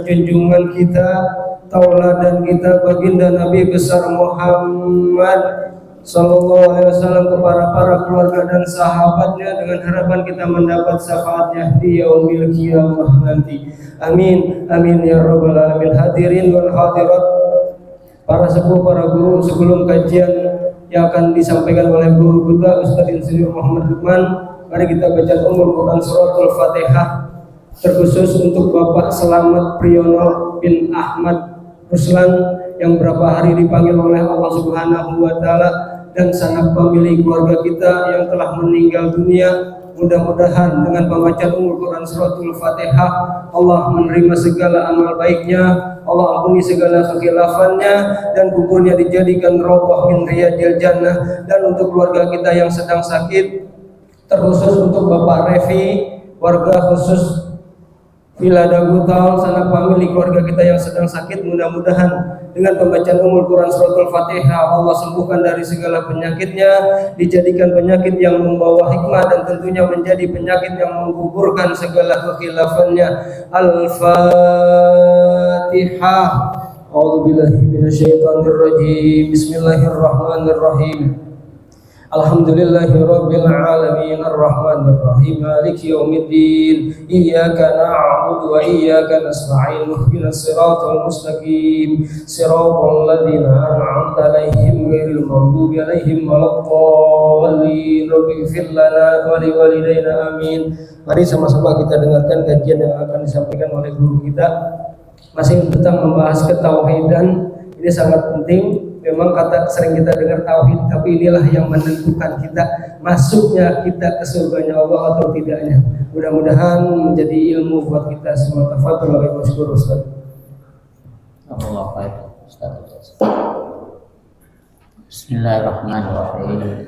junjungan kita, tauladan kita, baginda Nabi besar Muhammad Sallallahu Alaihi Wasallam, kepada para keluarga dan sahabatnya, dengan harapan kita mendapat syafaatnya di yaumil qiyamah nanti. Amin, amin ya rabbal alamin. Hadirin wal hadirat, para sepuh, para guru, sebelum kajian yang akan disampaikan oleh guru kita Ustaz Insinyur Muhammad Lukman, mari kita baca Ummul Quran Suratul Fatihah, terkhusus untuk Bapak Selamat Priyono bin Ahmad Ruslan yang berapa hari dipanggil oleh Allah Subhanahu wa taala, dan sanak pemilik keluarga kita yang telah meninggal dunia. Mudah-mudahan dengan pembacaan Ummul Quran Suratul Fatihah, Allah menerima segala amal baiknya, Allah ampuni segala kekhilafannya, dan kuburnya dijadikan raudhah min riyadil jannah. Dan untuk keluarga kita yang sedang sakit, terkhusus untuk Bapak Revi, warga khusus Villa Dagutal, sanak famili keluarga kita yang sedang sakit, mudah-mudahan dengan pembacaan Ummul Quran Suratul Fatihah Allah sembuhkan dari segala penyakitnya, dijadikan penyakit yang membawa hikmah, dan tentunya menjadi penyakit yang menggugurkan segala kekhilafannya. Al-Fatihah. A'udzubillahi minasyaitonirrajim. Bismillahirrahmanirrahim. Alhamdulillahirabbil alamin arrahmanir rahim maliki yaumiddin iyyaka na'budu wa iyyaka nasta'in ihdinas siratal mustaqim siratal ladzina an'amta 'alaihim ghairil maghdubi 'alaihim waladdallin rabbighfir lana wa liwalidayna amin. Mari sama-sama kita dengarkan kajian yang akan disampaikan oleh guru kita, masih tentang membahas ketauhidan. Ini sangat penting. Memang kata sering kita dengar tauhid, tapi inilah yang menentukan kita masuknya kita ke surganya Allah atau tidaknya. Mudah-mudahan menjadi ilmu buat kita semua. Tafadhol wa masykur Ustaz. Allah baik Ustaz. Bismillahirrahmanirrahim.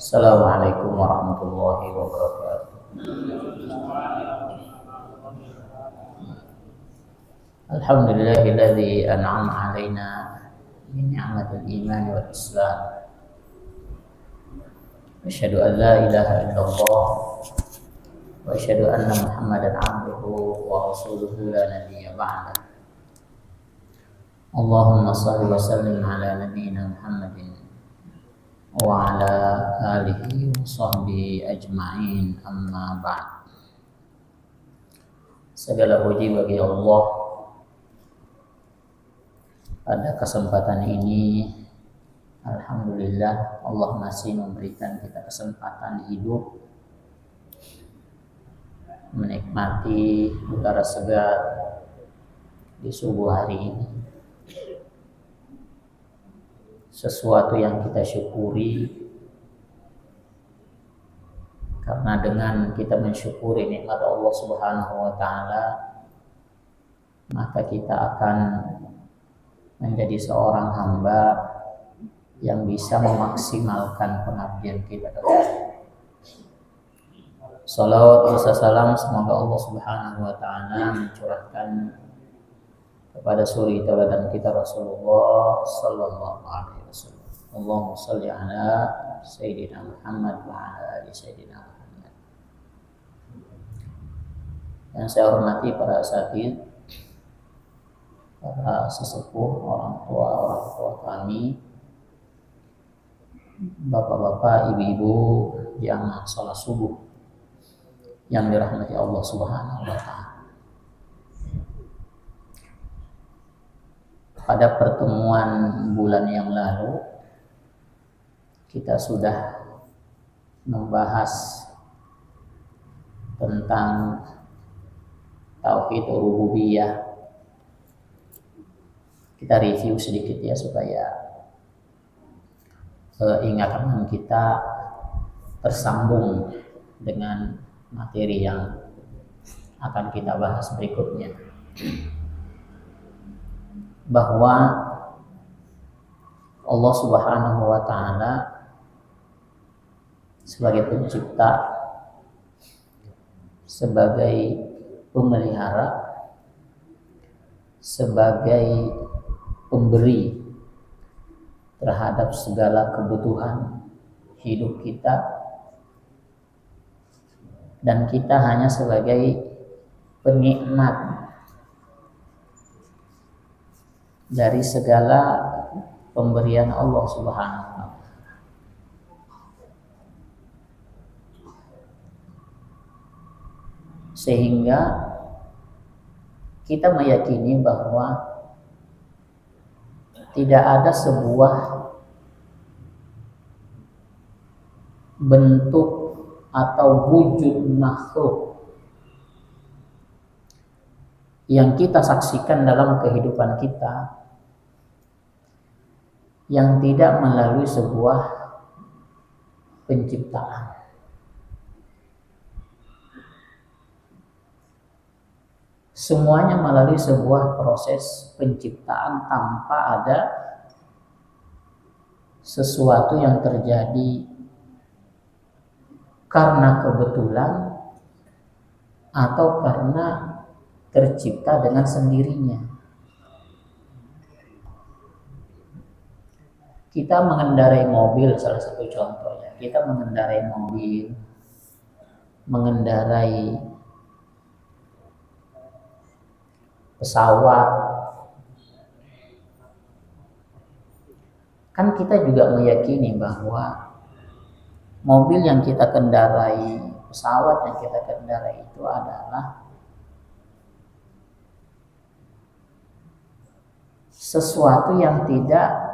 Assalamualaikum warahmatullahi wabarakatuh. Alhamdulillahilladzi an'ama 'alaina min ni'matil iman wal islam. Asyhadu an la ilaha illallah wa asyhadu anna Muhammadan 'abduhu wa rasuluhu la nabiyya ba'da. Allahumma shalli wa sallim ala nabiyyina Muhammadin wa ala alihi wa sahbihi ajma'in, amma ba'd. Segala puji bagi Allah. Pada kesempatan ini, alhamdulillah, Allah masih memberikan kita kesempatan hidup, menikmati udara segar di subuh hari ini. Sesuatu yang kita syukuri, karena dengan kita mensyukuri nikmat Allah Subhanahu wa taala, maka kita akan menjadi seorang hamba yang bisa memaksimalkan pengabdian kita. Salawat dan salam semoga Allah Subhanahu wa taala mencurahkan kepada suri tauladan kita Rasulullah sallallahu alaihi wasallam. Allahumma shalli ala sayyidina Muhammad wa ala ali sayyidina Muhammad. Yang saya hormati para asatidz, para sesepuh, orang tua kami, bapak-bapak, ibu-ibu jamaah salat subuh yang dirahmati Allah Subhanahu wa taala. Pada pertemuan bulan yang lalu kita sudah membahas tentang tauhid rububiyah. Kita review sedikit ya supaya ingatan kita tersambung dengan materi yang akan kita bahas berikutnya. Bahwa Allah Subhanahu wa taala sebagai pencipta, sebagai pemelihara, sebagai pemberi terhadap segala kebutuhan hidup kita, dan kita hanya sebagai penikmat dari segala pemberian Allah Subhanahu wa taala. Sehingga kita meyakini bahwa tidak ada sebuah bentuk atau wujud makhluk yang kita saksikan dalam kehidupan kita yang tidak melalui sebuah penciptaan. Semuanya melalui sebuah proses penciptaan tanpa ada sesuatu yang terjadi karena kebetulan atau karena tercipta dengan sendirinya. Kita mengendarai mobil, salah satu contohnya. Kita mengendarai mobil, mengendarai pesawat. Kan kita juga meyakini bahwa mobil yang kita kendarai, pesawat yang kita kendarai itu adalah sesuatu yang tidak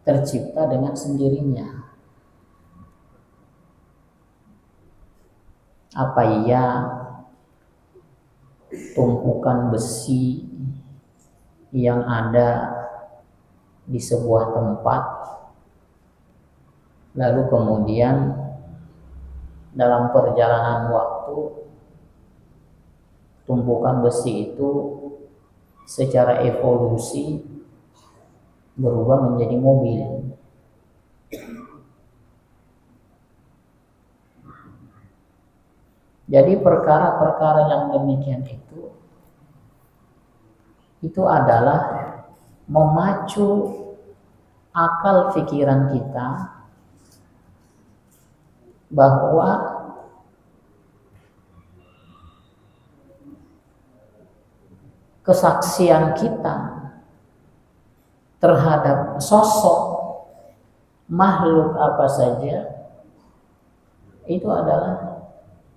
tercipta dengan sendirinya. Apa iya tumpukan besi yang ada di sebuah tempat, lalu kemudian dalam perjalanan waktu tumpukan besi itu secara evolusi berubah menjadi mobil. Jadi perkara-perkara yang demikian itu adalah memacu akal pikiran kita bahwa kesaksian kita terhadap sosok makhluk apa saja itu adalah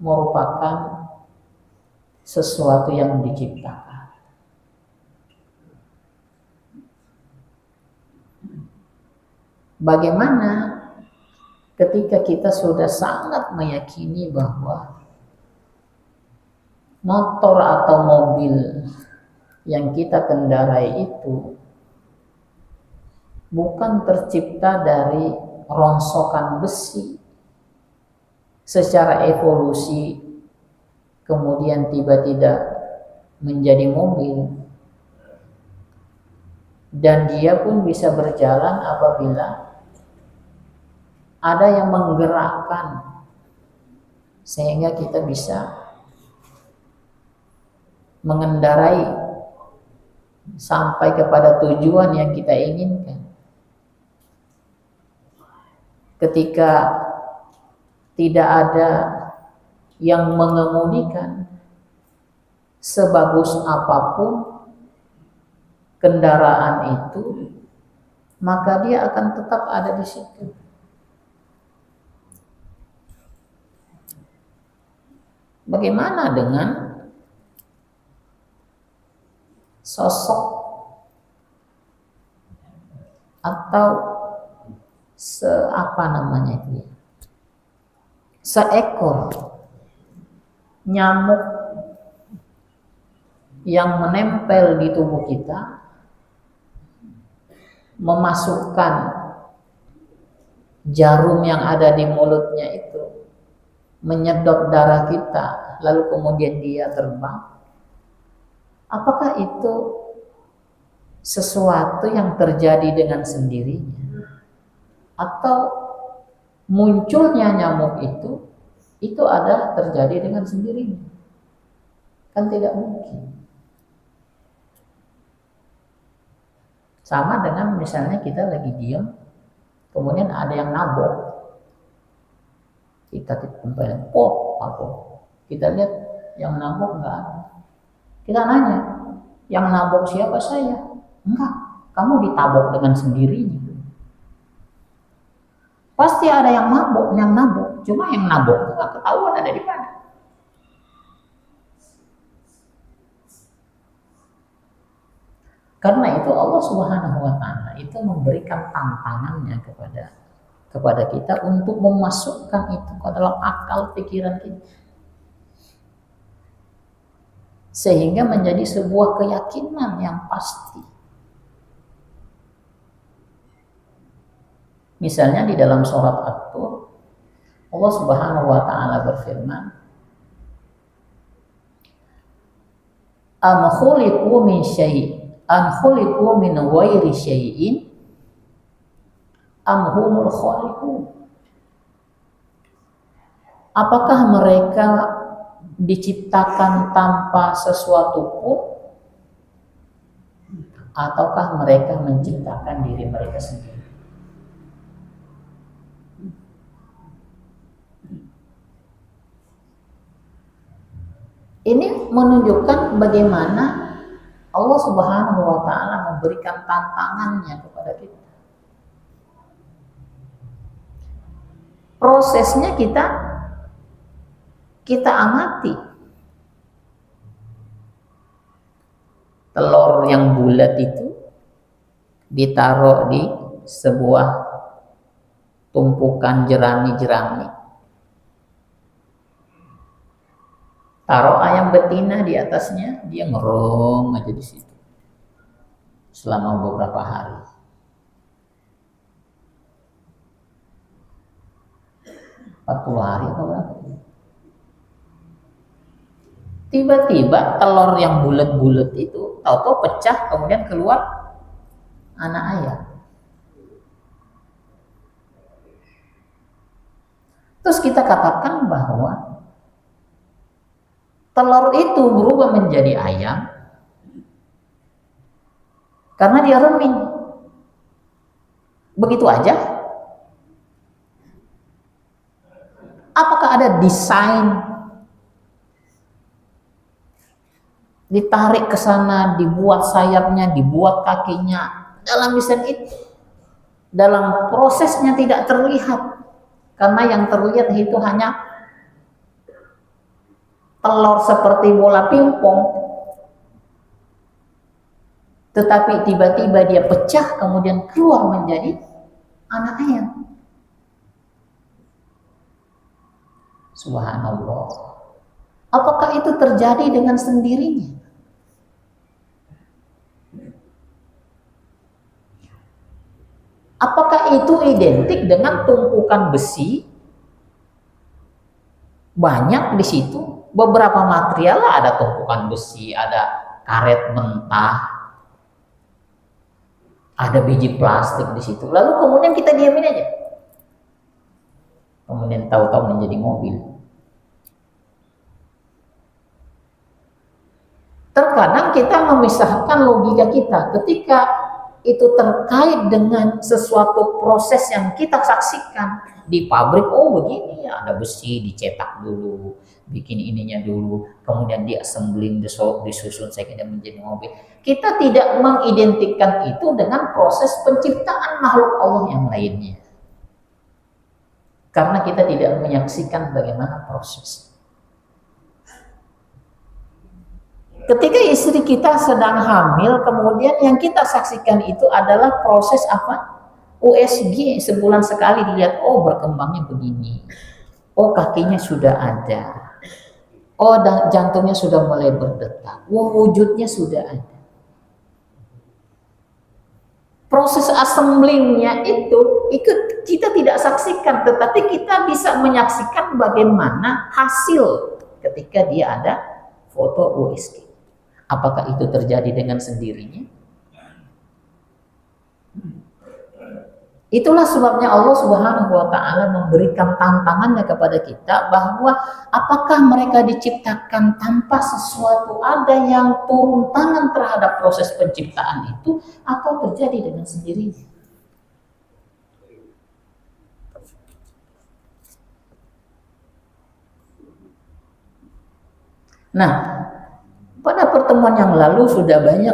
merupakan sesuatu yang diciptakan. Bagaimana ketika kita sudah sangat meyakini bahwa motor atau mobil yang kita kendarai itu bukan tercipta dari rongsokan besi secara evolusi kemudian tiba-tiba menjadi mobil, dan dia pun bisa berjalan apabila ada yang menggerakkan sehingga kita bisa mengendarai sampai kepada tujuan yang kita inginkan. Ketika tidak ada yang mengemudikan, sebagus apapun kendaraan itu, maka dia akan tetap ada di situ. Bagaimana dengan sosok atau seekor nyamuk yang menempel di tubuh kita, memasukkan jarum yang ada di mulutnya itu, menyedot darah kita, lalu kemudian dia terbang. Apakah itu sesuatu yang terjadi dengan sendirinya? Atau munculnya nyamuk itu adalah terjadi dengan sendirinya? Kan tidak mungkin. Sama dengan misalnya kita lagi diam, kemudian ada yang nabok, kita tempelin, kita lihat yang nabok nggak ada. Kita nanya, yang nabok siapa? Saya. Enggak, kamu ditabok dengan sendirinya. Pasti ada yang mabok, yang nabok. Cuma yang nabok itu nggak ketahuan ada di mana. Karena itu Allah Subhanahu wa Ta'ala itu memberikan tantangannya kepada kita untuk memasukkan itu ke dalam akal pikiran kita, sehingga menjadi sebuah keyakinan yang pasti. Misalnya di dalam surat At-Tur, Allah Subhanahu wa Ta'ala berfirman, am khuliqu min syai', am khuliqu min ghairi syai'in, am humul khaliqun. Apakah mereka diciptakan tanpa sesuatu pun, ataukah mereka menciptakan diri mereka sendiri? Ini menunjukkan bagaimana Allah Subhanahu wa Ta'ala memberikan tantangannya kepada kita. Prosesnya kita amati. Telur yang bulat itu ditaruh di sebuah tumpukan jerami-jerami. Taruh ayam betina di atasnya, dia ngerong aja di situ selama beberapa hari. Hari atau berapa? Tiba-tiba telur yang bulat-bulat itu tahu-tahu pecah, kemudian keluar anak ayam. Terus kita katakan bahwa telur itu berubah menjadi ayam karena dia reming. Begitu aja? Apakah ada desain? Ditarik ke sana, dibuat sayapnya, dibuat kakinya. Dalam desain itu, dalam prosesnya tidak terlihat. Karena yang terlihat itu hanya telur seperti bola pingpong, tetapi tiba-tiba dia pecah kemudian keluar menjadi anak ayam. Subhanallah. Apakah itu terjadi dengan sendirinya? Apakah itu identik dengan tumpukan besi banyak di situ? Beberapa material ada tumpukan besi, ada karet mentah, ada biji plastik di situ. Lalu kemudian kita diamin aja. Kemudian tahu-tahu menjadi mobil. Terkadang kita memisahkan logika kita ketika itu terkait dengan sesuatu proses yang kita saksikan di pabrik. Oh begini ya, ada besi dicetak dulu, bikin ininya dulu, kemudian di assembling, disusun sehingga menjadi mobil. Kita tidak mengidentikan itu dengan proses penciptaan makhluk Allah yang lainnya, karena kita tidak menyaksikan bagaimana proses. Ketika istri kita sedang hamil, kemudian yang kita saksikan itu adalah proses apa? USG, sebulan sekali dilihat, oh berkembangnya begini, oh kakinya sudah ada, oh jantungnya sudah mulai berdetak, oh wujudnya sudah ada. Proses assemblingnya itu kita tidak saksikan, tetapi kita bisa menyaksikan bagaimana hasil ketika dia ada foto USG. Apakah itu terjadi dengan sendirinya? Itulah sebabnya Allah Subhanahu wa Ta'ala memberikan tantangannya kepada kita bahwa apakah mereka diciptakan tanpa sesuatu, ada yang turun tangan terhadap proses penciptaan itu, atau terjadi dengan sendirinya. Nah, pada pertemuan yang lalu sudah banyak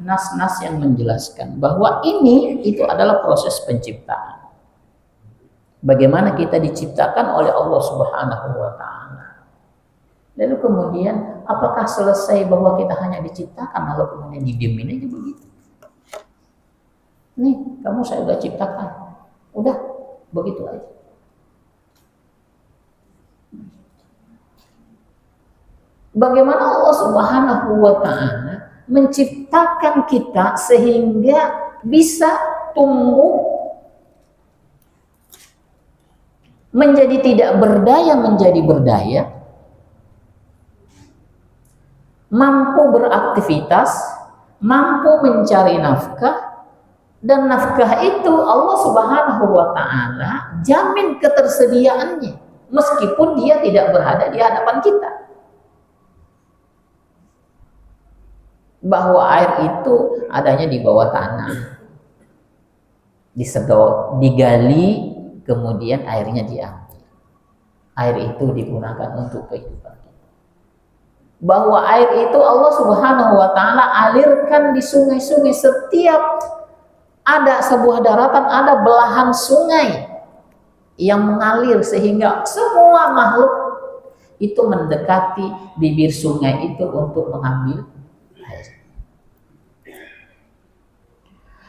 nas-nas yang menjelaskan bahwa ini itu adalah proses penciptaan. Bagaimana kita diciptakan oleh Allah Subhanahu wa taala. Lalu kemudian apakah selesai bahwa kita hanya diciptakan lalu kemudian didiemin aja begitu? Nih, kamu saya udah ciptakan. Udah, begitu aja. Bagaimana Allah Subhanahu wa taala menciptakan kita sehingga bisa tumbuh menjadi tidak berdaya menjadi berdaya, mampu beraktivitas, mampu mencari nafkah, dan nafkah itu Allah Subhanahu wa taala jamin ketersediaannya meskipun dia tidak berada di hadapan kita. Bahwa air itu adanya di bawah tanah, disedot, digali, kemudian airnya diambil. Air itu digunakan untuk kehidupan kita. Bahwa air itu Allah Subhanahu wa taala alirkan di sungai-sungai. Setiap ada sebuah daratan, ada belahan sungai yang mengalir sehingga semua makhluk itu mendekati bibir sungai itu untuk mengambil air.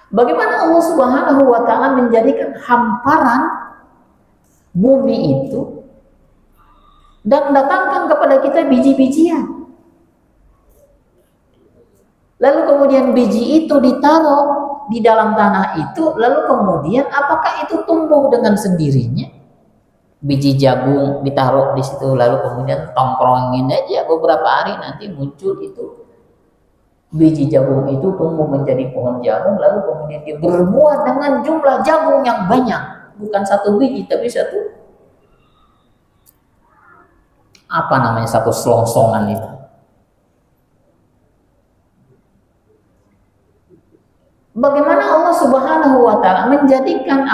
Bagaimana Allah Subhanahu wa taala menjadikan hamparan bumi itu dan datangkan kepada kita biji-bijian. Lalu kemudian biji itu ditaruh di dalam tanah itu, lalu kemudian apakah itu tumbuh dengan sendirinya? Biji jagung ditaruh di situ, lalu kemudian tongkrongin aja beberapa hari nanti muncul itu biji jagung itu tumbuh menjadi pohon jagung, lalu kemudian dia berbuah dengan jumlah jagung yang banyak, bukan satu biji tapi satu satu selongsongan itu. Bagaimana Allah Subhanahu wa taala menjadikan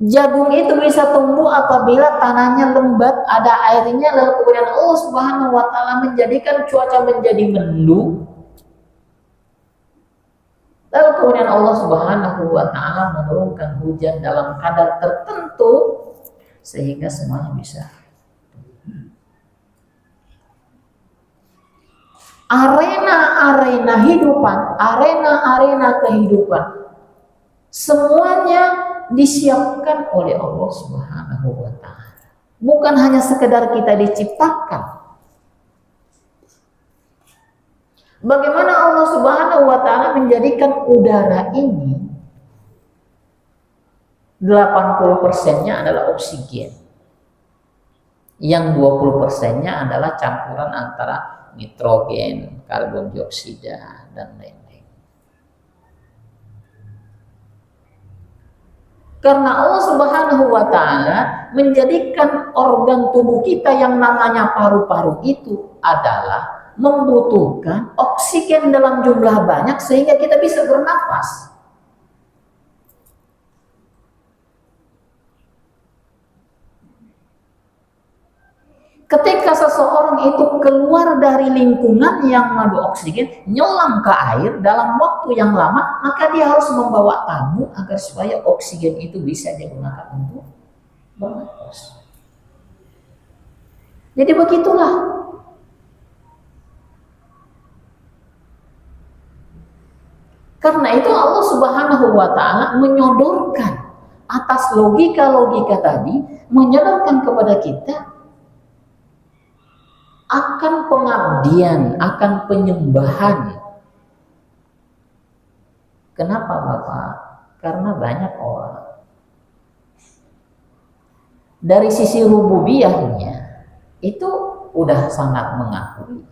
jagung itu bisa tumbuh apabila tanahnya lembab, ada airnya, lalu kemudian Allah Subhanahu wa taala menjadikan cuaca menjadi mendung. Lalu kemudian Allah Subhanahu wa taala menurunkan hujan dalam kadar tertentu sehingga semuanya bisa. Arena-arena kehidupan semuanya disiapkan oleh Allah Subhanahu wa taala. Bukan hanya sekedar kita diciptakan. Bagaimana Allah Subhanahu wa taala menjadikan udara ini 80%-nya adalah oksigen. Yang 20%-nya adalah campuran antara nitrogen, karbon dioksida, dan lain-lain. Karena Allah Subhanahu wa taala menjadikan organ tubuh kita yang namanya paru-paru itu adalah membutuhkan oksigen dalam jumlah banyak sehingga kita bisa bernafas. Ketika seseorang itu keluar dari lingkungan yang mengandung oksigen, nyelam ke air dalam waktu yang lama, maka dia harus membawa tabung agar supaya oksigen itu bisa digunakan untuk bernafas. Jadi begitulah. Karena itu Allah Subhanahu wa taala menyodorkan atas logika-logika tadi, menyodorkan kepada kita akan pengabdian, akan penyembahan. Kenapa Bapak? Karena banyak orang dari sisi rububiyahnya itu udah sangat mengakui.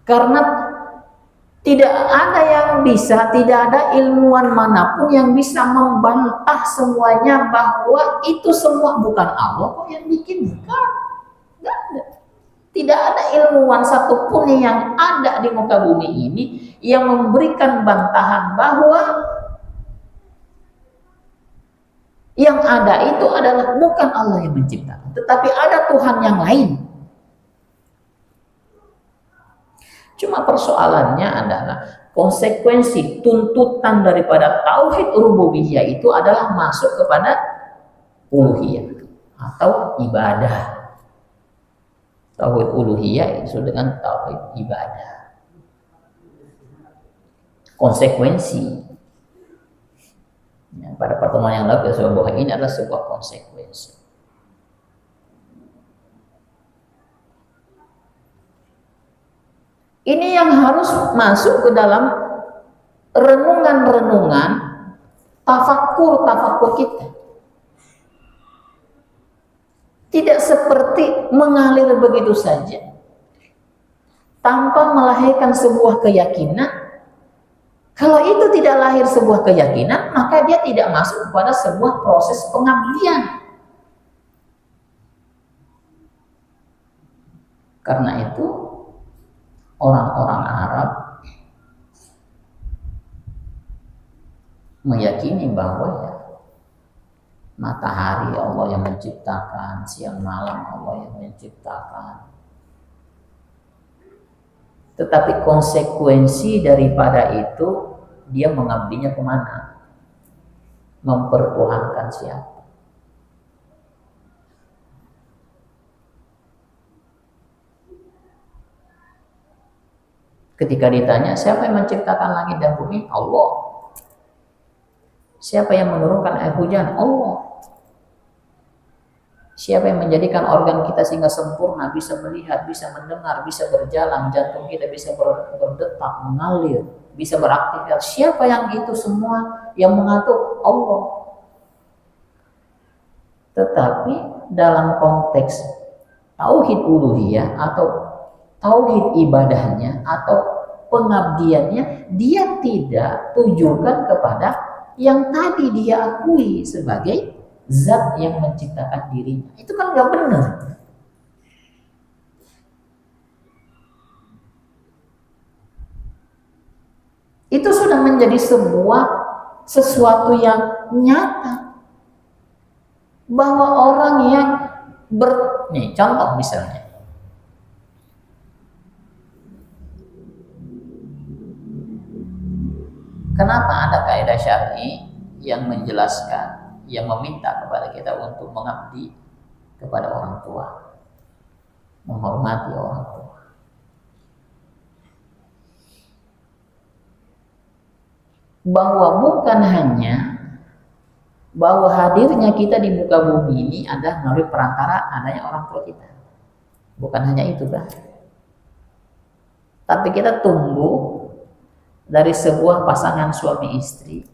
Karena tidak ada yang bisa, tidak ada ilmuwan manapun yang bisa membantah semuanya bahwa itu semua bukan Allah kok yang bikin, bukan. Tidak ada. Tidak ada ilmuwan satupun yang ada di muka bumi ini yang memberikan bantahan bahwa yang ada itu adalah bukan Allah yang menciptakan, tetapi ada Tuhan yang lain. Cuma persoalannya adalah konsekuensi tuntutan daripada tauhid rububiyah itu adalah masuk kepada uluhiyah atau ibadah. Tauhid uluhiyah itu dengan tauhid ibadah. Konsekuensi. Ya, pada pertemuan yang lalu saya bahwa ini adalah sebuah konsekuensi. Ini yang harus masuk ke dalam renungan-renungan tafakur kita. Tidak seperti mengalir begitu saja tanpa melahirkan sebuah keyakinan. Kalau itu tidak lahir sebuah keyakinan, maka dia tidak masuk kepada sebuah proses pengabdian. Karena itu orang-orang Arab meyakini bahwa ya matahari Allah yang menciptakan, siang malam Allah yang menciptakan. Tetapi konsekuensi daripada itu dia mengabdinya kemana? Mempertuhankan siapa? Ketika ditanya siapa yang menciptakan langit dan bumi? Allah. Siapa yang menurunkan air hujan? Allah. Siapa yang menjadikan organ kita sehingga sempurna, bisa melihat, bisa mendengar, bisa berjalan, jantung kita bisa berdetak, mengalir, bisa beraktivitas? Siapa yang itu semua yang mengatur? Allah. Tetapi dalam konteks tauhid uluhiyah atau tauhid ibadahnya atau pengabdiannya, dia tidak tujukan kepada yang tadi dia akui sebagai zat yang menciptakan dirinya. Itu kan nggak benar. Itu sudah menjadi sesuatu yang nyata bahwa orang yang nih contoh misalnya, kenapa ada kaidah syar'i yang menjelaskan, yang meminta kepada kita untuk mengabdi kepada orang tua, menghormati orang tua? Bahwa bukan hanya bahwa hadirnya kita di muka bumi ini adalah melalui perantara adanya orang tua kita. Bukan hanya itu kan. Tapi kita tumbuh dari sebuah pasangan suami istri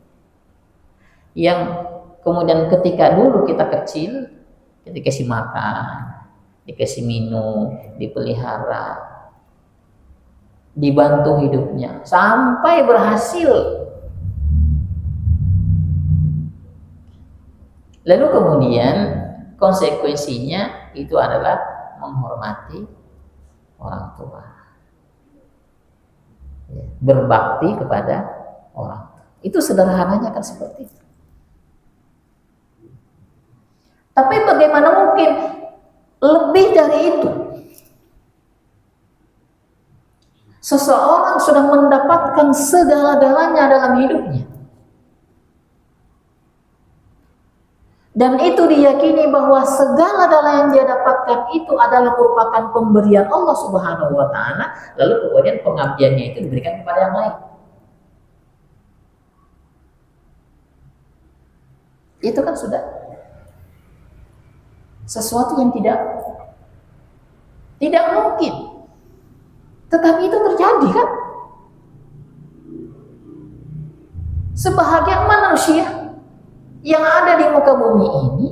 yang kemudian ketika dulu kita kecil, kita dikasih makan, dikasih minum, dipelihara, dibantu hidupnya sampai berhasil. Lalu kemudian konsekuensinya itu adalah menghormati orang tua, berbakti kepada orang tua. Itu sederhananya kan seperti itu. Tapi bagaimana mungkin lebih dari itu? Seseorang sudah mendapatkan segala-galanya dalam hidupnya. Dan itu diyakini bahwa segala-galanya yang dia dapatkan itu adalah merupakan pemberian Allah Subhanahu wa Ta'ala, lalu kemudian pengabdiannya itu diberikan kepada yang lain. Itu kan sudah sesuatu yang tidak mungkin. Tetapi itu terjadi kan? Sebahagian manusia yang ada di muka bumi ini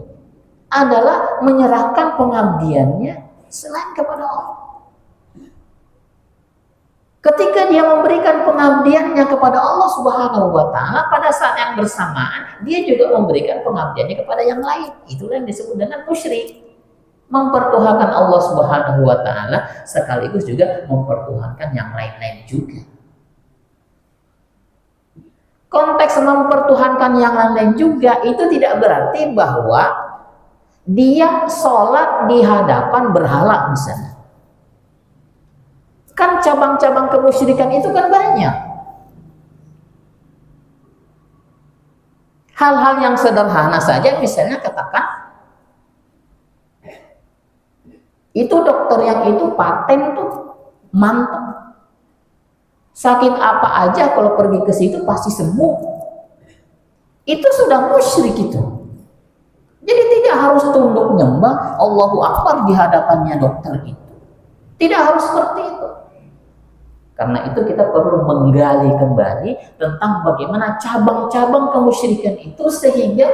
adalah menyerahkan pengabdiannya selain kepada Allah. Ketika dia memberikan pengabdiannya kepada Allah Subhanahu wa Ta'ala, pada saat yang bersamaan dia juga memberikan pengabdiannya kepada yang lain. Itulah yang disebut dengan musyrik. Mempertuhankan Allah Subhanahu wa Ta'ala sekaligus juga mempertuhankan yang lain-lain juga. Konteks mempertuhankan yang lain-lain juga itu tidak berarti bahwa dia sholat di hadapan berhala misalnya. Kan cabang-cabang kemusyrikan itu kan banyak. Hal-hal yang sederhana saja, misalnya katakan itu dokter yang itu paten tuh mantap, sakit apa aja kalau pergi ke situ pasti sembuh. Itu sudah musyrik itu. Jadi tidak harus tunduk nyembah Allahu Akbar di hadapannya dokter itu. Tidak harus seperti itu. Karena itu kita perlu menggali kembali tentang bagaimana cabang-cabang kemusyrikan itu, sehingga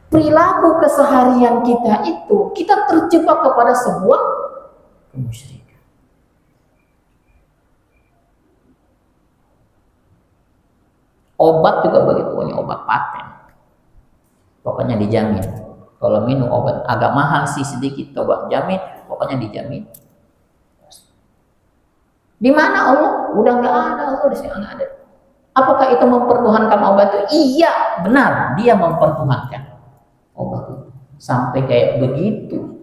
perilaku keseharian kita itu kita terjebak kepada sebuah kemusyrikan. Obat juga begitu, punya obat paten. Pokoknya dijamin. Kalau minum obat agak mahal sih sedikit, coba jamin, pokoknya dijamin. Di mana Allah? Udah nggak ada, Allah di sini nggak ada. Apakah itu mempertuhankan obat itu? Iya, benar, dia mempertuhankan obat itu. Sampai kayak begitu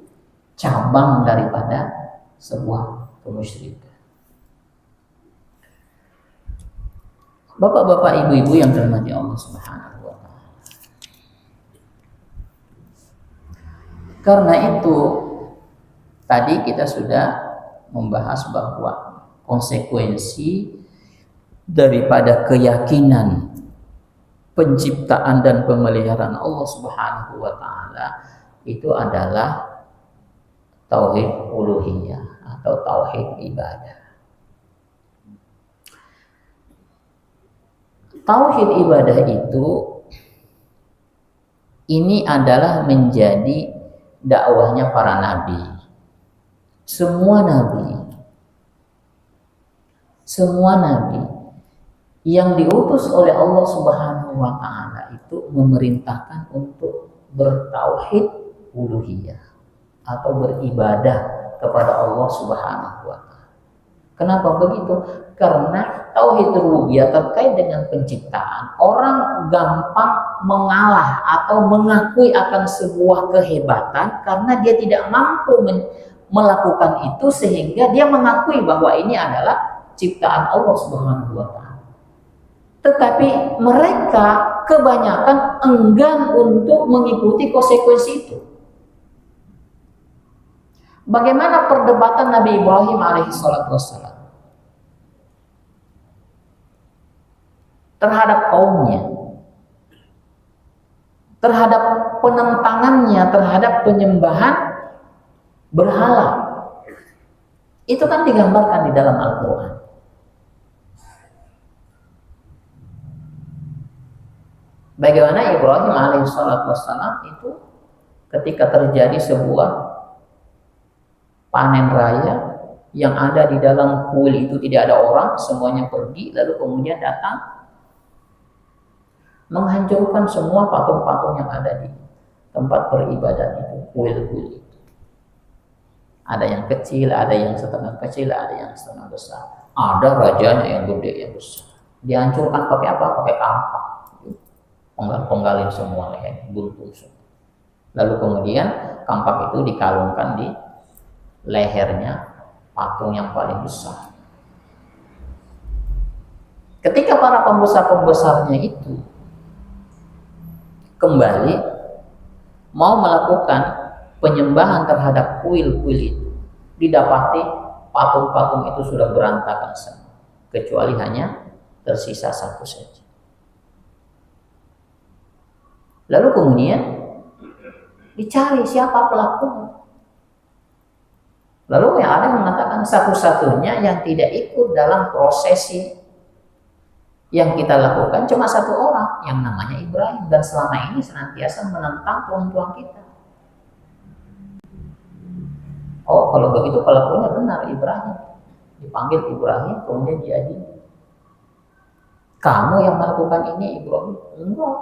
cabang daripada sebuah kemusyrikan. Bapak-bapak, ibu-ibu yang dirahmati Allah Subhanahu wa taala. Karena itu tadi kita sudah membahas bahwa konsekuensi daripada keyakinan penciptaan dan pemeliharaan Allah Subhanahu wa taala itu adalah tauhid uluhiyah atau tauhid ibadah. Tauhid ibadah itu ini adalah menjadi dakwahnya para nabi. Semua nabi yang diutus oleh Allah Subhanahu wa taala itu memerintahkan untuk bertauhid uluhiyah atau beribadah kepada Allah Subhanahu wa taala. Kenapa begitu? Karena tauhid rububiyah terkait dengan penciptaan, orang gampang mengalah atau mengakui akan sebuah kehebatan karena dia tidak mampu melakukan itu, sehingga dia mengakui bahwa ini adalah ciptaan Allah Subhanahu wa taala. Tetapi mereka kebanyakan enggan untuk mengikuti konsekuensi itu. Bagaimana perdebatan Nabi Ibrahim alaihi salatu wassalam terhadap kaumnya, terhadap penentangannya terhadap penyembahan berhala. Itu kan digambarkan di dalam Al-Quran. Bagaimana Ibrahim alaihissalam itu ketika terjadi sebuah panen raya yang ada di dalam kuil itu tidak ada orang, semuanya pergi, lalu kemudian datang menghancurkan semua patung-patung yang ada di tempat beribadah itu, kuil-kuil itu. Ada yang kecil, ada yang setengah kecil, ada yang setengah besar. Ada rajanya yang gede, yang besar. Dihancurkan pakai apa? Pakai kampak. Penggalin semua leher, buntung semua. Lalu kemudian kampak itu dikalungkan di lehernya patung yang paling besar. Ketika para pembesar-pembesarnya itu kembali mau melakukan penyembahan terhadap kuil-kuil itu, didapati patung-patung itu sudah berantakan semua, kecuali hanya tersisa satu saja. Lalu kemudian dicari siapa pelakunya. Lalu yang ada mengatakan satu-satunya yang tidak ikut dalam prosesi yang kita lakukan cuma satu orang, yang namanya Ibrahim, dan selama ini senantiasa menentang Tuhan-Tuhan kita. Oh, kalau begitu pelakunya benar Ibrahim. Dipanggil Ibrahim, kemudian jadi kamu yang melakukan ini Ibrahim? Enggak.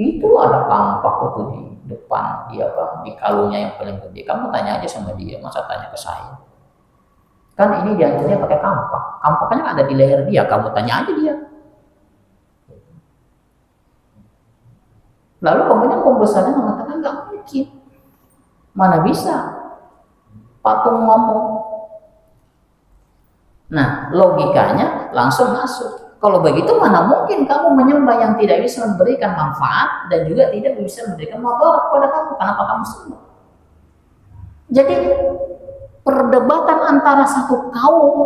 Itu ada kampak itu di depan dia, di kalungnya yang paling gede. Kamu tanya aja sama dia, masa tanya ke saya? Kan ini dihancurnya pakai kampak. Kampaknya ada di leher dia, kamu tanya aja dia. Lalu kemudian pembesarnya mengatakan nggak mungkin. Mana bisa patung ngomong? Nah, logikanya langsung masuk. Kalau begitu mana mungkin kamu menyembah yang tidak bisa memberikan manfaat dan juga tidak bisa memberikan mudarat kepada kamu. Kenapa kamu sembah? Jadi perdebatan antara satu kaum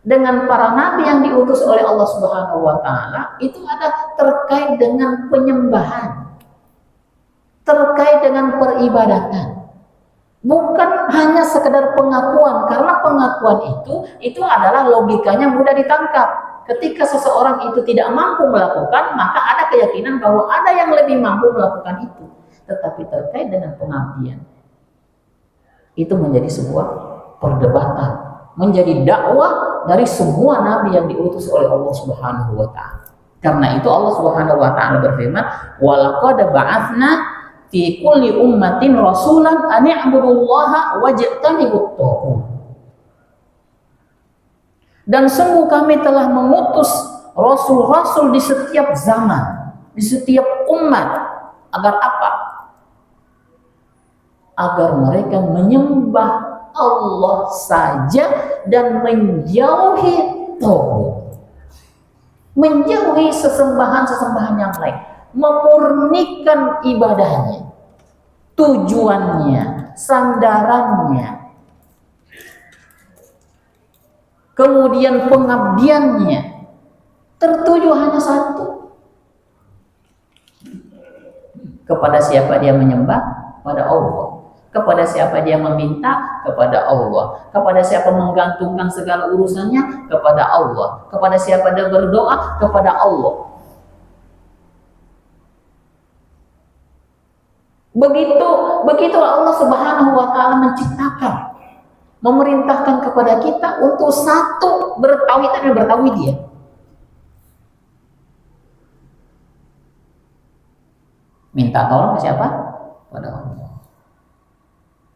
dengan para nabi yang diutus oleh Allah Subhanahu wa taala itu ada terkait dengan penyembahan, terkait dengan peribadatan. Bukan hanya sekedar pengakuan, karena pengakuan itu adalah logikanya mudah ditangkap. Ketika seseorang itu tidak mampu melakukan, maka ada keyakinan bahwa ada yang lebih mampu melakukan itu. Tetapi terkait dengan pengabdian, itu menjadi sebuah perdebatan, menjadi dakwah dari semua nabi yang diutus oleh Allah Subhanahu wa taala. Karena itu Allah Subhanahu wa taala berfirman, "Wa laqad ba'atsna fi kulli ummatin rasulan an i'budullaha wajtanibut taghut." Dan sungguh kami telah mengutus rasul-rasul di setiap zaman, di setiap umat, agar apa? Agar mereka menyembah Allah saja dan menjauhi taghut, menjauhi sesembahan-sesembahan yang lain, memurnikan ibadahnya, tujuannya, sandarannya, kemudian pengabdiannya tertuju hanya satu. Kepada siapa dia menyembah? Pada Allah. Kepada siapa dia meminta? Kepada Allah. Kepada siapa menggantungkan segala urusannya? Kepada Allah. Kepada siapa dia berdoa? Kepada Allah. Begitu Allah Subhanahu wa taala menciptakan, memerintahkan kepada kita untuk satu bertauhid dan bertauhid dia. Minta tolong ke siapa? Kepada Allah.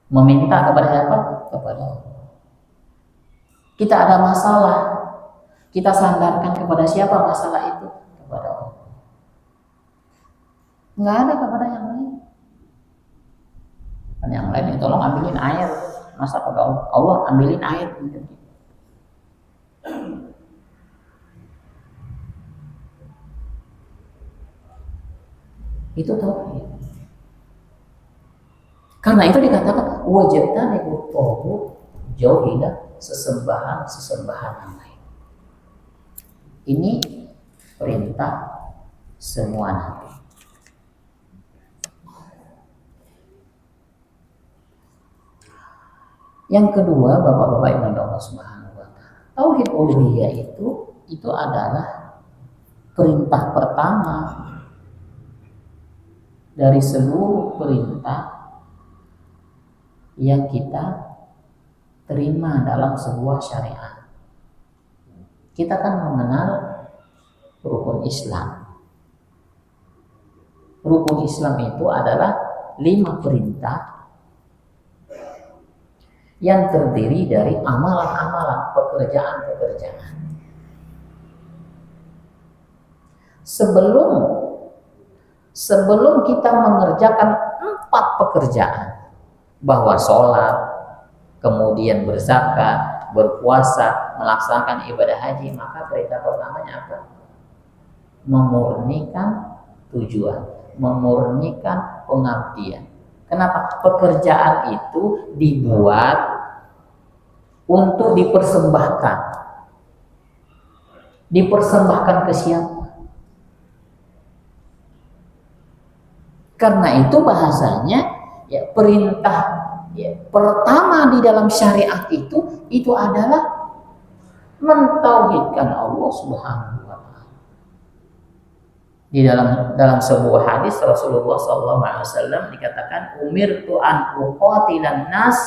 Meminta kepada siapa? Kepada Allah. Kita ada masalah, kita sandarkan kepada siapa masalah itu? Kepada Allah. Nggak ada kepada yang lain. Dan yang lain, tolong ambilin air. Masa pada Allah ambilin air. Itu tauhid. Karena itu dikatakan wajibtanibut taghut, jauhilah sesembahan yang lain. Ini perintah semua nabi. Yang kedua, Bapak-bapak Ibu Allah Subhanahu wa taala, tauhid uluhiyah itu adalah perintah pertama dari seluruh perintah yang kita terima dalam sebuah syariat. Kita kan mengenal rukun Islam. Rukun Islam itu adalah 5 perintah yang terdiri dari amalan-amalan, pekerjaan-pekerjaan. Sebelum kita mengerjakan 4 pekerjaan, bahwa sholat, kemudian berzakat, berpuasa, melaksanakan ibadah haji, maka perintah pertamanya apa? Memurnikan tujuan, memurnikan pengabdian. Kenapa? Pekerjaan itu dibuat untuk dipersembahkan. Dipersembahkan ke siapa? Karena itu bahasanya ya, perintah ya, pertama di dalam syariat itu adalah mentauhidkan Allah Subhanahu wa taala. Di dalam sebuah hadis Rasulullah SAW dikatakan, umirtu an uqatilan nas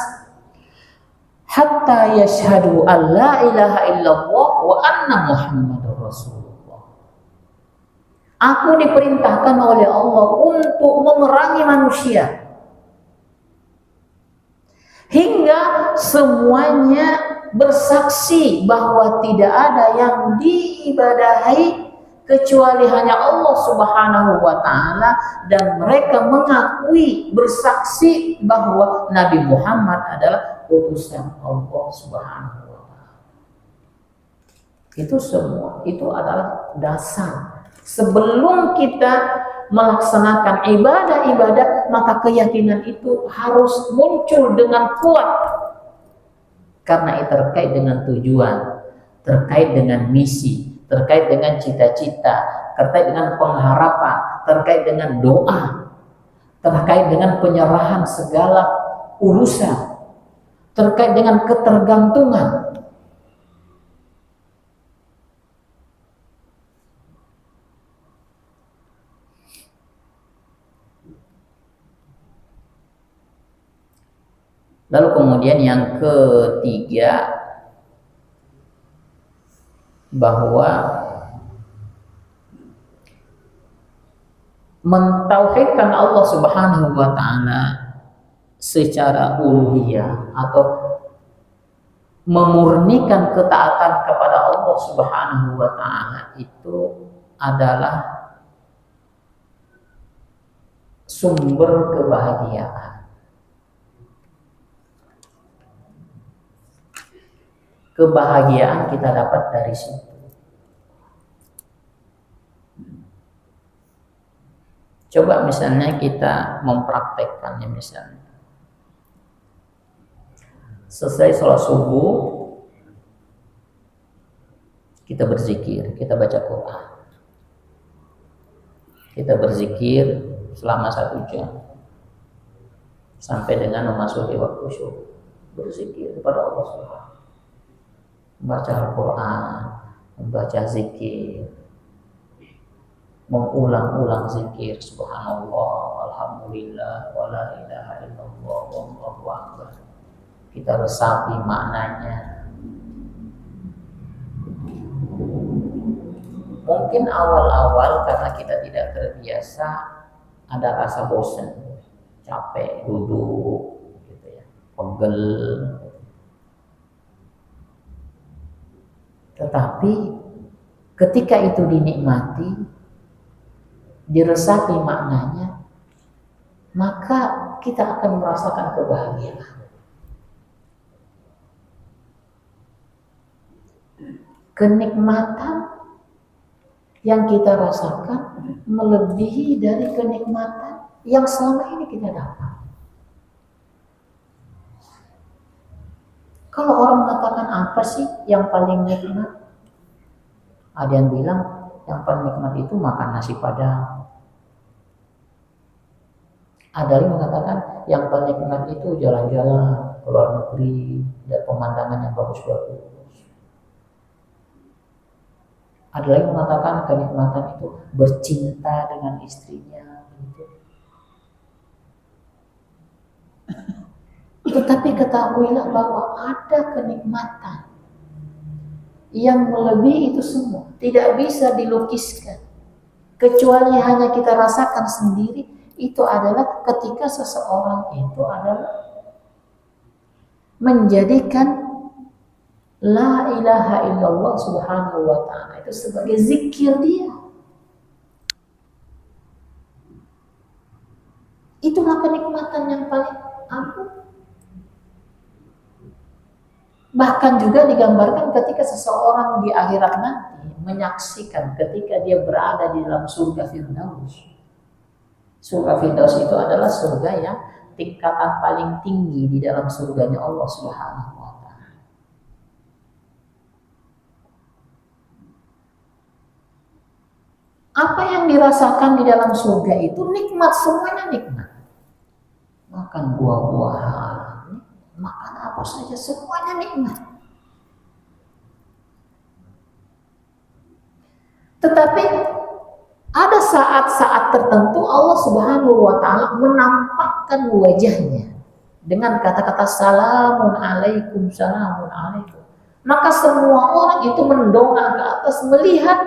hatta yashhadu an la ilaha illallah wa anna muhammadar rasulullah. Aku diperintahkan oleh Allah untuk memerangi manusia hingga semuanya bersaksi bahwa tidak ada yang diibadahi kecuali hanya Allah Subhanahu wa taala, dan mereka mengakui, bersaksi bahwa Nabi Muhammad adalah utusan Allah Subhanahu wa taala. Itu semua itu adalah dasar. Sebelum kita melaksanakan ibadah-ibadah, maka keyakinan itu harus muncul dengan kuat. Karena itu terkait dengan tujuan, terkait dengan misi, terkait dengan cita-cita, terkait dengan pengharapan, terkait dengan doa, terkait dengan penyerahan segala urusan, terkait dengan ketergantungan. Lalu kemudian yang ketiga, bahwa mentauhidkan Allah Subhanahu wa taala secara uluhiyah atau memurnikan ketaatan kepada Allah Subhanahu wa taala itu adalah sumber kebahagiaan. Kebahagiaan kita dapat dari situ. Coba misalnya kita mempraktekkannya, misalnya selesai sholat subuh kita berzikir, kita baca Quran, kita berzikir selama 1 jam sampai dengan memasuki waktu syukur, berzikir kepada Allah Subhanahu, membaca Al-Quran, membaca zikir, mengulang-ulang zikir, subhanallah, alhamdulillah, wala ilaha illallah, wallahu akbar. Kita resapi maknanya. Mungkin awal-awal karena kita tidak terbiasa, ada rasa bosan, capek, duduk, gitu ya, pegel. Tetapi ketika itu dinikmati, diresapi maknanya, maka kita akan merasakan kebahagiaan. Kenikmatan yang kita rasakan melebihi dari kenikmatan yang selama ini kita dapat. Kalau orang mengatakan apa sih yang paling nikmat? Ada yang bilang yang paling nikmat itu makan nasi padang. Ada yang mengatakan yang paling nikmat itu jalan-jalan ke luar negeri, lihat pemandangan yang bagus-bagus. Ada lagi mengatakan kenikmatan itu bercinta dengan istrinya, gitu. Tetapi ketahuilah bahwa ada kenikmatan yang melebihi itu semua, tidak bisa dilukiskan, kecuali hanya kita rasakan sendiri. Itu adalah ketika seseorang itu adalah menjadikan la ilaha illallah subhanahu wa ta'ala itu sebagai zikir dia. Itulah kenikmatan yang paling agung. Bahkan juga digambarkan ketika seseorang di akhirat nanti menyaksikan ketika dia berada di dalam surga Firdaus. Surga Firdaus itu adalah surga yang tingkatan paling tinggi di dalam surganya Allah Subhanahu wa ta'ala. Apa yang dirasakan di dalam surga itu nikmat, semuanya nikmat. Makan buah-buahan, makan apa saja, semuanya nikmat. Tetapi ada saat-saat tertentu Allah Subhanahu wa ta'ala menampakkan wajahnya dengan kata-kata salamun alaikum, salamun alaikum. Maka semua orang itu mendongak ke atas melihat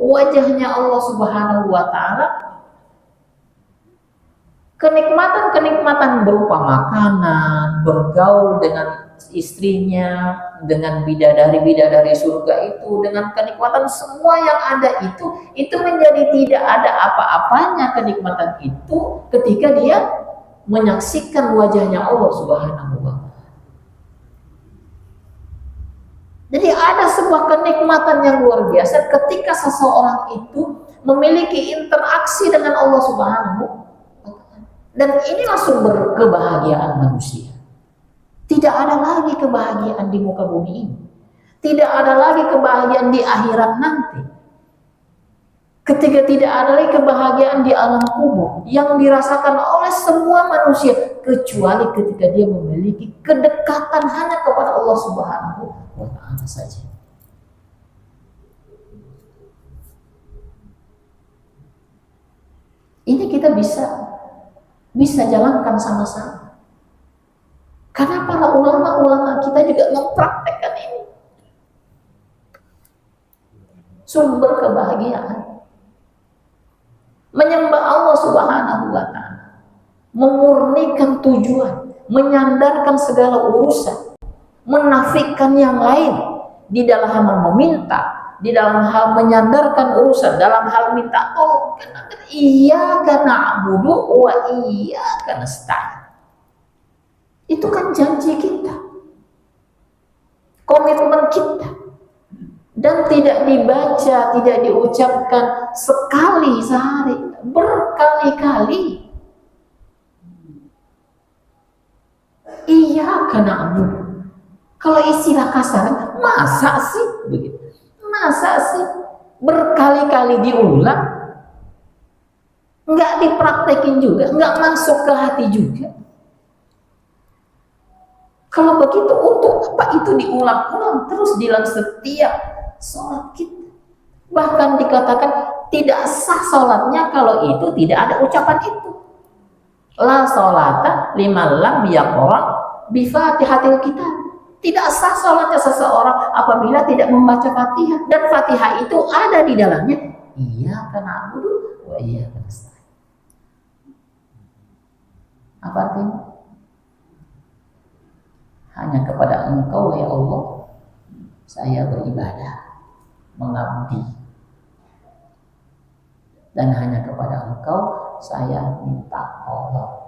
wajahnya Allah Subhanahu wa ta'ala. Kenikmatan-kenikmatan berupa makanan, bergaul dengan istrinya, dengan bidadari-bidadari surga itu, dengan kenikmatan semua yang ada itu menjadi tidak ada apa-apanya kenikmatan itu ketika dia menyaksikan wajahnya Allah Subhanahu wa ta'ala. Jadi ada sebuah kenikmatan yang luar biasa ketika seseorang itu memiliki interaksi dengan Allah Subhanahu wa Ta'ala. Dan inilah sumber kebahagiaan manusia. Tidak ada lagi kebahagiaan di muka bumi ini. Tidak ada lagi kebahagiaan di akhirat nanti. Ketika tidak ada lagi kebahagiaan di alam kubur yang dirasakan oleh semua manusia kecuali ketika dia memiliki kedekatan hanya kepada Allah Subhanahu wa Ta'ala saja. Ini kita bisa jalankan sama-sama. Karena para ulama-ulama kita juga mempraktekkan ini. Sumber kebahagiaan menyembah Allah Subhanahu wa Ta'ala, memurnikan tujuan, menyandarkan segala urusan, menafikan yang lain di dalam hal meminta, di dalam hal menyandarkan urusan, dalam hal minta tolong. Iyyaka na'budu wa iyyaka nasta'in. Itu kan janji kita, komitmen kita. Dan tidak dibaca, tidak diucapkan sekali sehari, berkali-kali. Iyyaka na'budu. Kalau istilah kasar, masa sih begitu? Masa sih berkali-kali diulang? Nggak dipraktekin juga, nggak masuk ke hati juga. Kalau begitu, untuk apa itu diulang-ulang terus dalam setiap sholat kita? Bahkan dikatakan tidak sah sholatnya kalau itu tidak ada ucapan itu. La sholata liman lam yaqra bi fatihatil kitab. Tidak sah sholatnya seseorang apabila tidak membaca Fatihah, dan Fatihah itu ada di dalamnya iyyaka na'budu wa iyyaka nasta'in. Apa artinya? Hanya kepada Engkau ya Allah saya beribadah, mengabdi, dan hanya kepada Engkau saya minta tolong.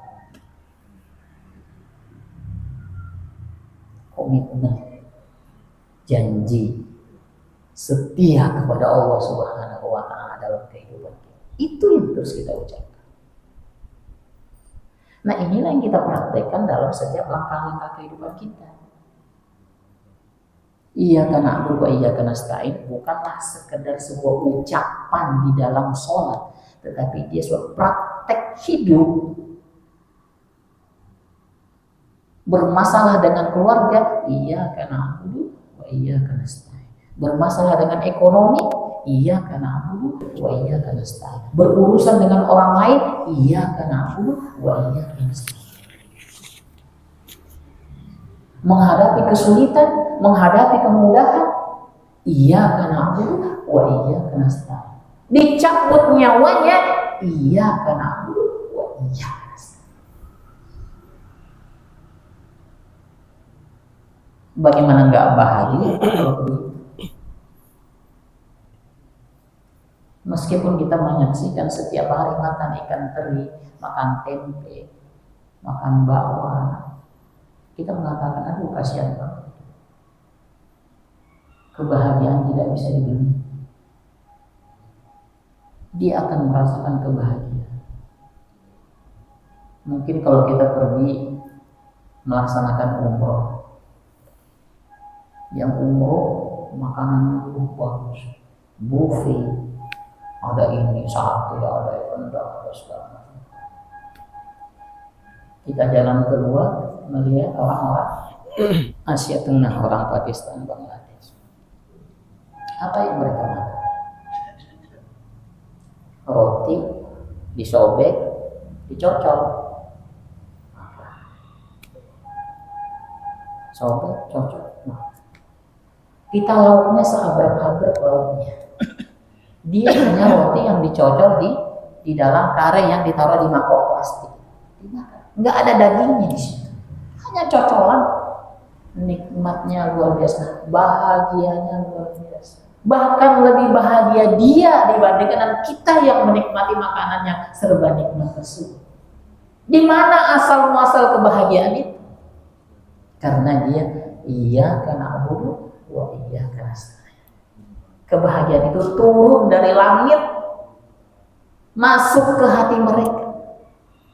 Komitmen, janji, setia kepada Allah Subhanahu wa Ta'ala dalam kehidupan kita. Itu yang terus kita ucapkan. Nah, inilah yang kita praktekkan dalam setiap langkah-langkah kehidupan kita. Iyyaka na'budu wa iyyaka nasta'in bukanlah sekedar sebuah ucapan di dalam sholat, tetapi dia sebuah praktek hidup. Bermasalah dengan keluarga, iyyaka na'budu wa iyyaka nasta'in. Bermasalah dengan ekonomi, iyyaka na'budu wa iyyaka nasta'in. Berurusan dengan orang lain, iyyaka na'budu wa iyyaka nasta'in. Menghadapi kesulitan, menghadapi kemudahan, iyyaka na'budu wa iyyaka nasta'in. Dicabut nyawanya, iyyaka na'budu wa iyyaka nasta'in. Bagaimana enggak bahagia? Meskipun kita menyaksikan setiap hari makan ikan teri, makan tempe, makan bawang, kita mengatakan, aduh kasihan banget. Kebahagiaan tidak bisa dibeli. Dia akan merasakan kebahagiaan. Mungkin kalau kita pergi melaksanakan umroh, yang umroh makanannya bagus, buffet, ada ini sate, ada rendang, ada segala macam. Kita jalan keluar melihat orang-orang Asia Tengah, orang Pakistan, Bangladesh. Apa yang mereka makan? Roti disobek, dicocol, sobek, cocok. Nah, kita lauknya seabrek-abrek lauknya. Dia hanya roti yang dicocol di dalam kare yang ditaruh di mangkok plastik. Nggak ada dagingnya di situ. Hanya cocolan. Nikmatnya luar biasa, bahagianya luar biasa. Bahkan lebih bahagia dia dibandingkan dengan kita yang menikmati makanan yang serba nikmat tersebut. Di mana asal muasal kebahagiaan itu? Karena dia iyyaka na'budu wa iyyaka nasta'in. Kebahagiaan itu turun dari langit masuk ke hati mereka,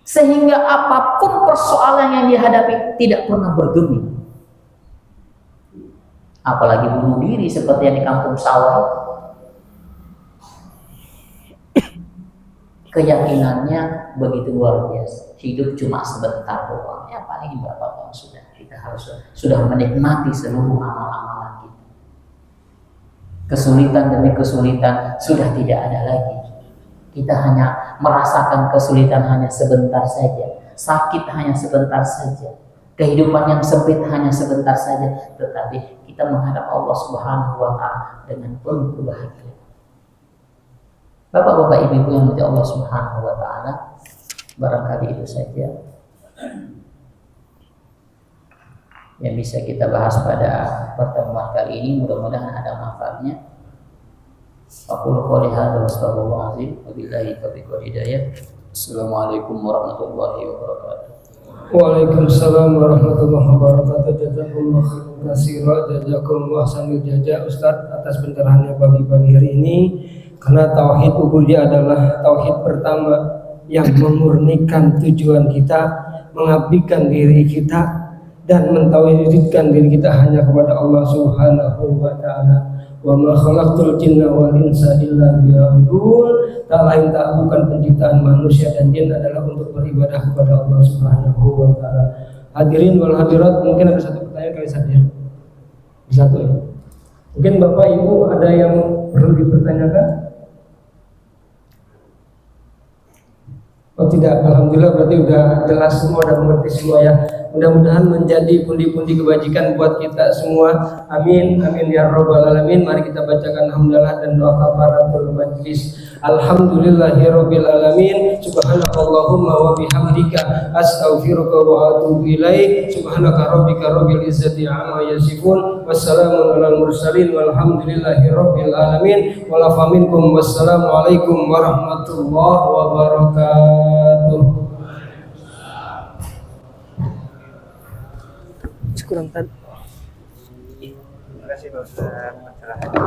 sehingga apapun persoalan yang dihadapi tidak pernah bergeming. Apalagi bunuh diri seperti yang di kampung sawah itu. Keyakinannya begitu luar biasa. Hidup cuma sebentar doang. Ya paling berapa tahun sudah. Kita harus sudah menikmati seluruh amal-amalan kita. Kesulitan demi kesulitan sudah tidak ada lagi. Kita hanya merasakan kesulitan hanya sebentar saja. Sakit hanya sebentar saja. Kehidupan yang sempit hanya sebentar saja. Tetapi kita menghadap Allah Subhanahu wa Ta'ala dengan penuh kebahagiaan. Bapak-bapak, ibu-ibu yang dimuliakan Allah Subhanahu wa Ta'ala, barangkali itu saja yang bisa kita bahas pada pertemuan kali ini. Mudah-mudahan ada manfaatnya. Aqulu qouli hadza wa astaghfirullahal azim wa billahi taufiq wal hidayah. Assalamualaikum warahmatullahi wabarakatuh. Waalaikumsalam warahmatullahi wabarakatuh. Jazakumullah khairan katsiran, jazakumullah ahsanul jazaa Ustaz atas pencerahannya pagi-pagi hari ini. Karena tauhid ubudiyah adalah tauhid pertama yang memurnikan tujuan kita, mengabdikan diri kita dan mentauhidkan diri kita hanya kepada Allah Subhanahu wa Ta'ala. Wa ma khalaqtul jinna wal insa illa liya'budun. Tak lain tak bukan penciptaan manusia dan jin adalah untuk beribadah kepada Allah Subhanahu wa Ta'ala. Hadirin wal hadirat, mungkin ada satu pertanyaan kali saja. Satu ya. Mungkin Bapak Ibu ada yang perlu dipertanyakan? Oh tidak, alhamdulillah berarti udah jelas semua, udah mengerti semua ya. Mudah-mudahan menjadi pundi-pundi kebajikan buat kita semua. Amin, amin ya rabbal alamin. Mari kita bacakan hamdalah dan doa kafaratul majlis. Alhamdulillahirabbil alamin. Subhanakallahumma wa bihamdika astaghfiruka wa atubu ilaik. Subhanaka rabbika rabbil izzati amma yasifun. Wassalamun alal mursalin walhamdulillahirabbil alamin. Wa la faminkum. Wassalamualaikum warahmatullahi wabarakatuh. Kurang tadi. Terima kasih Pak Ustaz pencerahannya.